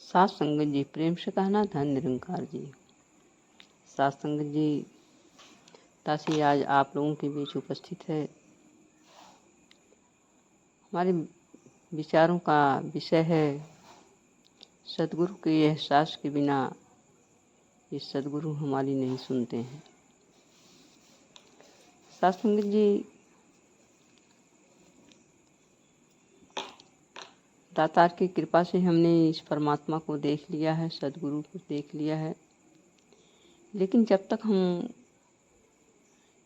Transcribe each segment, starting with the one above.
साथ संगत जी, प्रेम से कहना धन निरंकार जी। साथ संगत जी, तासी आज आप लोगों के बीच उपस्थित है। हमारे विचारों का विषय है सदगुरु के एहसास के बिना ये सदगुरु हमारी नहीं सुनते हैं। साथ संगत जी, दातार की कृपा से हमने इस परमात्मा को देख लिया है, सदगुरु को देख लिया है, लेकिन जब तक हम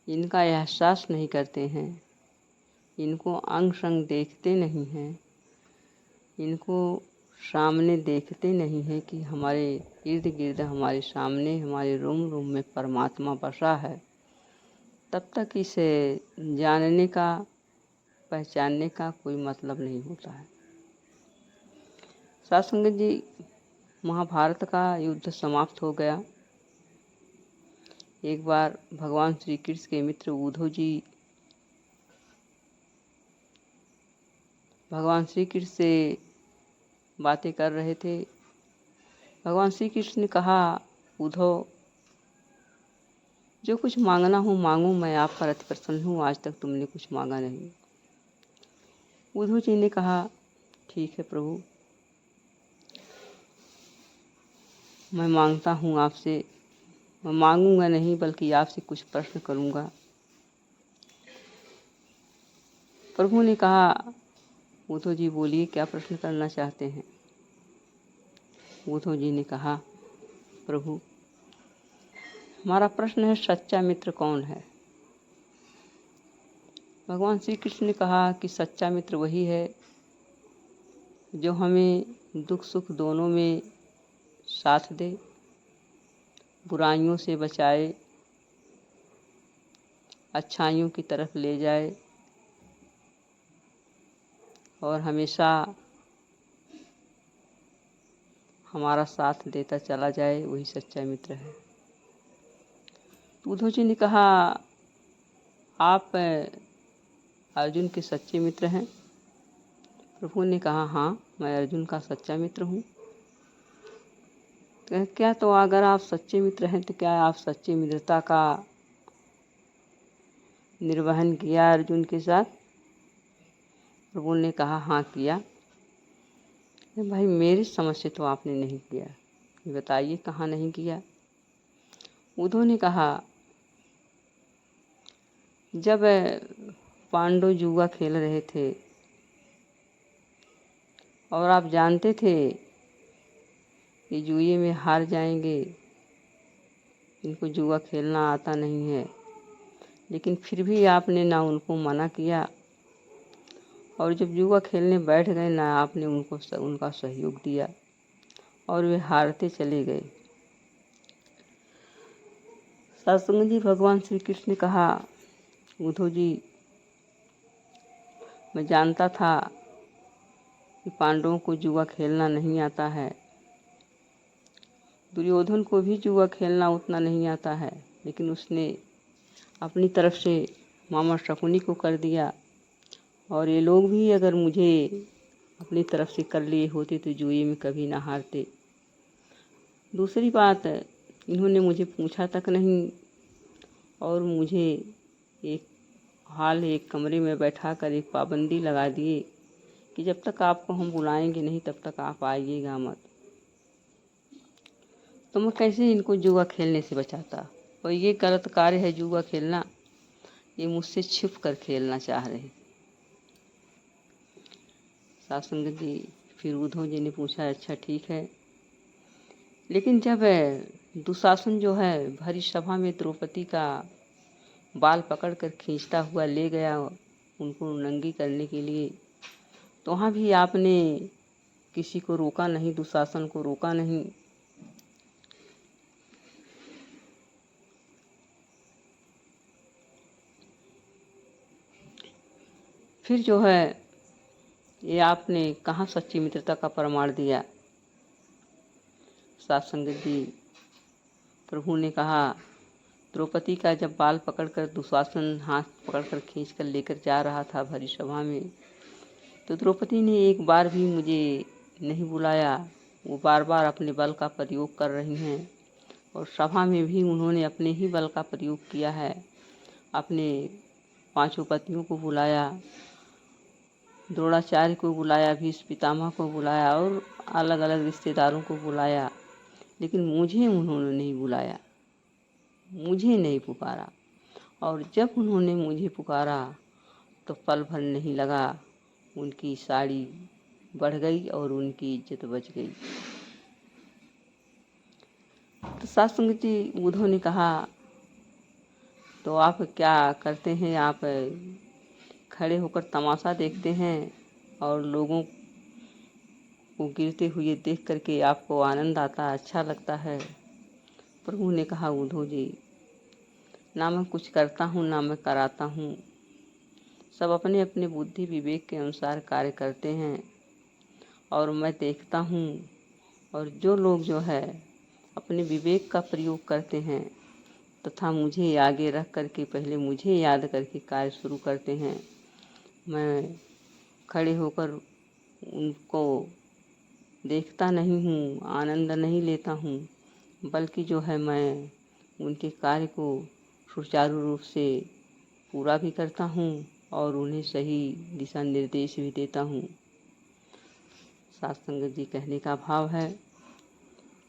इनका एहसास नहीं करते हैं, इनको अंग संग देखते नहीं हैं, इनको सामने देखते नहीं हैं कि हमारे इर्द गिर्द, हमारे सामने, हमारे रोम रोम में परमात्मा बसा है, तब तक इसे जानने का, पहचानने का कोई मतलब नहीं होता है। साथ संगत जी, महाभारत का युद्ध समाप्त हो गया। एक बार भगवान श्री कृष्ण के मित्र उद्धव जी भगवान श्री कृष्ण से बातें कर रहे थे। भगवान श्री कृष्ण ने कहा, उद्धव, जो कुछ मांगना हो मांगो, मैं आप पर अति प्रसन्न हूँ, आज तक तुमने कुछ मांगा नहीं। उद्धव जी ने कहा, ठीक है प्रभु, मैं मांगता हूँ आपसे, मैं मांगूंगा नहीं बल्कि आपसे कुछ प्रश्न करूँगा। प्रभु ने कहा, उद्धव जी बोलिए, क्या प्रश्न करना चाहते हैं। उद्धव जी ने कहा, प्रभु, हमारा प्रश्न है, सच्चा मित्र कौन है। भगवान श्री कृष्ण ने कहा कि सच्चा मित्र वही है जो हमें दुख सुख दोनों में साथ दे, बुराइयों से बचाए, अच्छाइयों की तरफ ले जाए और हमेशा हमारा साथ देता चला जाए, वही सच्चा मित्र है। उद्धव जी ने कहा, आप अर्जुन के सच्चे मित्र हैं। प्रभु ने कहा, हाँ, मैं अर्जुन का सच्चा मित्र हूँ। क्या तो अगर आप सच्चे मित्र हैं तो क्या आप सच्ची मित्रता का निर्वहन किया अर्जुन के साथ। प्रभु ने कहा, हाँ किया। भाई, मेरी समझ से तो आपने नहीं किया, ये बताइए कहाँ नहीं किया। उद्धव ने कहा, जब पांडव जुआ खेल रहे थे और आप जानते थे कि जुए में हार जाएंगे, इनको जुआ खेलना आता नहीं है, लेकिन फिर भी आपने ना उनको मना किया और जब जुआ खेलने बैठ गए ना आपने उनका सहयोग दिया और वे हारते चले गए। सत्संग जी, भगवान श्री कृष्ण ने कहा, उद्धव जी, मैं जानता था कि पांडवों को जुआ खेलना नहीं आता है, दुर्योधन को भी जुआ खेलना उतना नहीं आता है, लेकिन उसने अपनी तरफ से मामा शकुनी को कर दिया और ये लोग भी अगर मुझे अपनी तरफ से कर लिए होते तो जुए में कभी ना हारते। दूसरी बात, इन्होंने मुझे पूछा तक नहीं और मुझे एक कमरे में बैठा कर एक पाबंदी लगा दिए कि जब तक आपको हम बुलाएंगे नहीं तब तक आप आइएगा मत। तो मैं कैसे इनको जुआ खेलने से बचाता। और ये गलत कार्य है जुआ खेलना, ये मुझसे छिप कर खेलना चाह रहे। सत्संग जी, फिर उद्धव जी ने पूछा, अच्छा ठीक है, लेकिन जब दुशासन जो है भरी सभा में द्रौपदी का बाल पकड़कर खींचता हुआ ले गया उनको नंगी करने के लिए, तो वहाँ भी आपने किसी को रोका नहीं, दुशासन को रोका नहीं। फिर जो है ये आपने कहाँ सच्ची मित्रता का प्रमाण दिया। सत्संग जी, प्रभु ने कहा, द्रौपदी का जब बाल पकड़कर दुशासन हाथ पकड़कर खींचकर लेकर जा रहा था भरी सभा में, तो द्रौपदी ने एक बार भी मुझे नहीं बुलाया वो बार बार अपने बल का प्रयोग कर रही हैं और सभा में भी उन्होंने अपने ही बल का प्रयोग किया है। अपने 5 पतियों को बुलाया, द्रोणाचार्य को बुलाया, भीष्म पितामह को बुलाया और अलग अलग रिश्तेदारों को बुलाया, लेकिन मुझे उन्होंने नहीं बुलाया, मुझे नहीं पुकारा। और जब उन्होंने मुझे पुकारा तो पल भर नहीं लगा, उनकी साड़ी बढ़ गई और उनकी इज्जत बच गई। तो साध संगत जी, उद्धव ने कहा, तो आप क्या करते हैं? आप खड़े होकर तमाशा देखते हैं और लोगों को गिरते हुए देख करके आपको आनंद आता, अच्छा लगता है। प्रभु ने कहा, उद्धव जी, ना मैं कुछ करता हूँ ना मैं कराता हूँ, सब अपने अपने बुद्धि विवेक के अनुसार कार्य करते हैं और मैं देखता हूँ। और जो लोग जो है अपने विवेक का प्रयोग करते हैं तथा मुझे आगे रख करके पहले मुझे याद करके कार्य शुरू करते हैं, मैं खड़े होकर उनको देखता नहीं हूँ, आनंद नहीं लेता हूँ, बल्कि जो है मैं उनके कार्य को सुचारू रूप से पूरा भी करता हूँ और उन्हें सही दिशा निर्देश भी देता हूँ। साध संगत जी, कहने का भाव है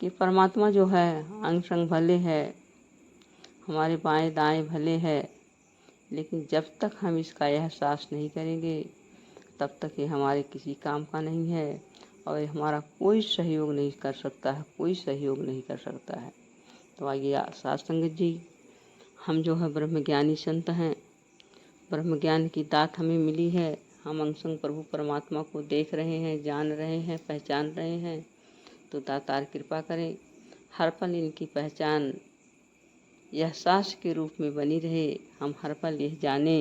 कि परमात्मा जो है अंग संग भले है, हमारे बाएं दाएं भले है, लेकिन जब तक हम इसका एहसास नहीं करेंगे तब तक ये हमारे किसी काम का नहीं है और ये हमारा कोई सहयोग नहीं कर सकता है, कोई सहयोग नहीं कर सकता है। तो आइए साध संगत जी, हम जो है ब्रह्मज्ञानी संत हैं, ब्रह्म ज्ञान की दात हमें मिली है, हम अंग संग प्रभु परमात्मा को देख रहे हैं, जान रहे हैं, पहचान रहे हैं। तो दातार कृपा करें, हर पल इनकी पहचान एहसास के रूप में बनी रहे। हम हर पल यह जाने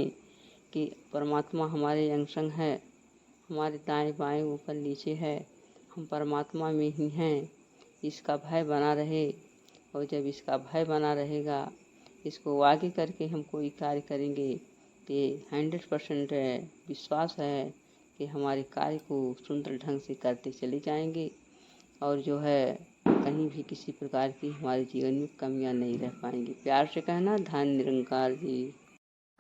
कि परमात्मा हमारे अंग संग है, हमारे दाएं बाएं ऊपर नीचे है, हम परमात्मा में ही हैं। इसका भय बना रहे और जब इसका भय बना रहेगा, इसको आगे करके हम कोई कार्य करेंगे तो 100% विश्वास है कि हमारे कार्य को सुंदर ढंग से करते चले जाएंगे और जो है कहीं भी किसी प्रकार की हमारे जीवन में कमियां नहीं रह पाएंगी। प्यार से कहना, धन निरंकार जी।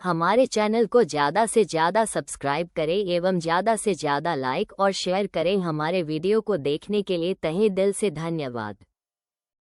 हमारे चैनल को ज़्यादा से ज़्यादा सब्सक्राइब करें एवं ज़्यादा से ज़्यादा लाइक और शेयर करें। हमारे वीडियो को देखने के लिए तहे दिल से धन्यवाद।